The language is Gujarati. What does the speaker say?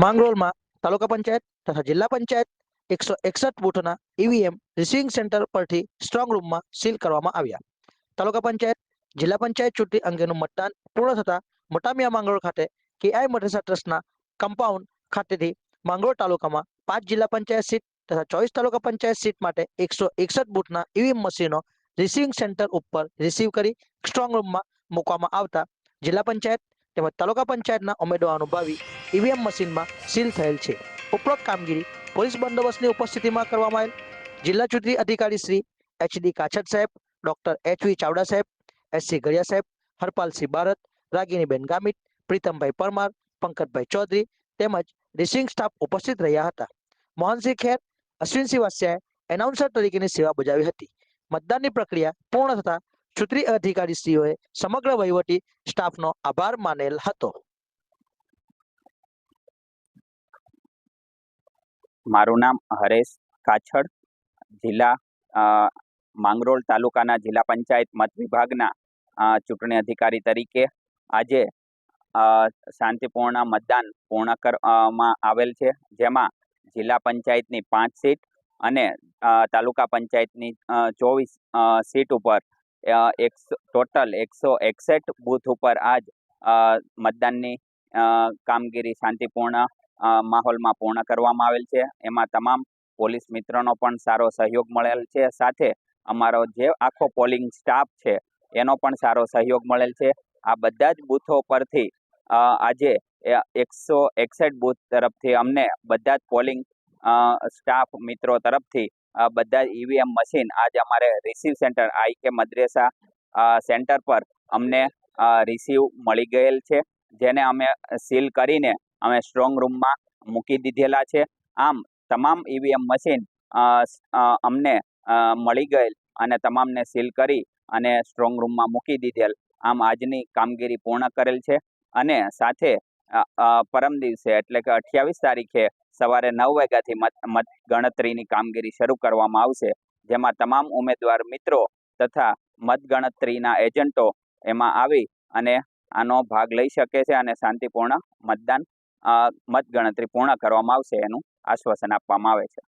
માંગરોળમાં તાલુકા પંચાયત તથા જિલ્લા પંચાયત 161 બૂથના ઈવીએમ રિસીવિંગ સેન્ટર પરથી સ્ટ્રોંગ રૂમમાં સીલ કરવામાં આવ્યા. તાલુકા પંચાયત જિલ્લા પંચાયત ચૂંટણી અંગેનું મતદાન પૂર્ણ થતા મોટામિયા માંગરોળ ખાતે કેઆઈ મદ્રેસા ટ્રસ્ટના કમ્પાઉન્ડ ખાતેથી માંગરોળ તાલુકામાં 5 જિલ્લા પંચાયત સીટ તથા 24 તાલુકા પંચાયત સીટ માટે 161 બૂથના ઈવીએમ મશીનો રિસીવિંગ સેન્ટર ઉપર રિસીવ કરી સ્ટ્રોંગ રૂમમાં મૂકવામાં આવતા જિલ્લા પંચાયત તેમજ તાલુકા પંચાયતના ઉમેદવારોનું ભાવિ ઈવીએમ મશીનમાં સીલ થયેલ છે. ઉપરોક્ત કામગીરી પોલીસ બંદોબસ્તની ઉપસ્થિતિમાં કરવામાં આવેલ. જિલ્લા ચૂંટણી અધિકારી શ્રી એચડી કાછડ સાહેબ, ડોક્ટર એચવી ચાવડા સાહેબ, એસસી ગળિયા સાહેબ, હરપાલસિંહ ભારત, રાગીણીબેન ગામિત, પ્રીતમભાઈ પરમાર, પંકજભાઈ ચૌધરી તેમજ રિસીવિંગ સ્ટાફ ઉપસ્થિત રહ્યા હતા. મોહનસિંહ ખેર, અશ્વિનસિંહ વાસિયાએ એનાઉન્સર તરીકેની સેવા બજાવી હતી. મતદાનની પ્રક્રિયા પૂર્ણ થતા ચૂંટણી અધિકારીશ્રીઓએ સમગ્ર વહીવટી સ્ટાફનો આભાર માનેલ હતો. મારું નામ હરેશ કાછડ, જિલ્લા માંગરોળ તાલુકાના જિલ્લા પંચાયત મત વિભાગના ચૂંટણી અધિકારી તરીકે આજે શાંતિપૂર્ણ મતદાન પૂર્ણ કરવામાં આવેલ છે, જેમાં જિલ્લા પંચાયતની 5 સીટ અને તાલુકા પંચાયતની 24 સીટ ઉપર ટોટલ 161 બૂથ ઉપર આજ મતદાનની કામગીરી શાંતિપૂર્ણ માહોલમાં પૂર્ણ કરવામાં આવેલ છે. એમાં તમામ પોલીસ મિત્રોનો પણ સારો સહયોગ મળેલ છે. સાથે અમારો જે આખો પોલિંગ સ્ટાફ છે એનો પણ સારો સહયોગ મળેલ છે. આ બધા જ બૂથો પરથી આજે 161 બૂથ તરફથી અમને બધા જ પોલિંગ સ્ટાફ મિત્રો તરફથી બધા જ ઈવીએમ મશીન આજે અમારે રિસીવ સેન્ટર આઈકે મદ્રેસા સેન્ટર પર અમને રિસીવ મળી ગયેલ છે, જેને અમે સીલ કરીને અમે સ્ટ્રોંગ રૂમમાં મૂકી દીધેલા છે. આમ તમામ ઈવીએમ મશીન અમને મળી ગયેલ અને તમામને સીલ કરી અને સ્ટ્રોંગ રૂમમાં મૂકી દીધેલ. આમ આજની કામગીરી પૂર્ણ કરેલ છે અને સાથે પરમ દિવસે એટલે કે 28 તારીખે સવારે 9 વાગ્યાથી મત ગણતરીની કામગીરી શરૂ કરવામાં આવશે, જેમાં તમામ ઉમેદવાર મિત્રો તથા મતગણતરીના એજન્ટો એમાં આવી અને આનો ભાગ લઈ શકે છે અને શાંતિપૂર્ણ મતદાન મતગણતરી પૂર્ણ કરવામાં આવશે એનું આશ્વાસન આપવામાં આવે છે.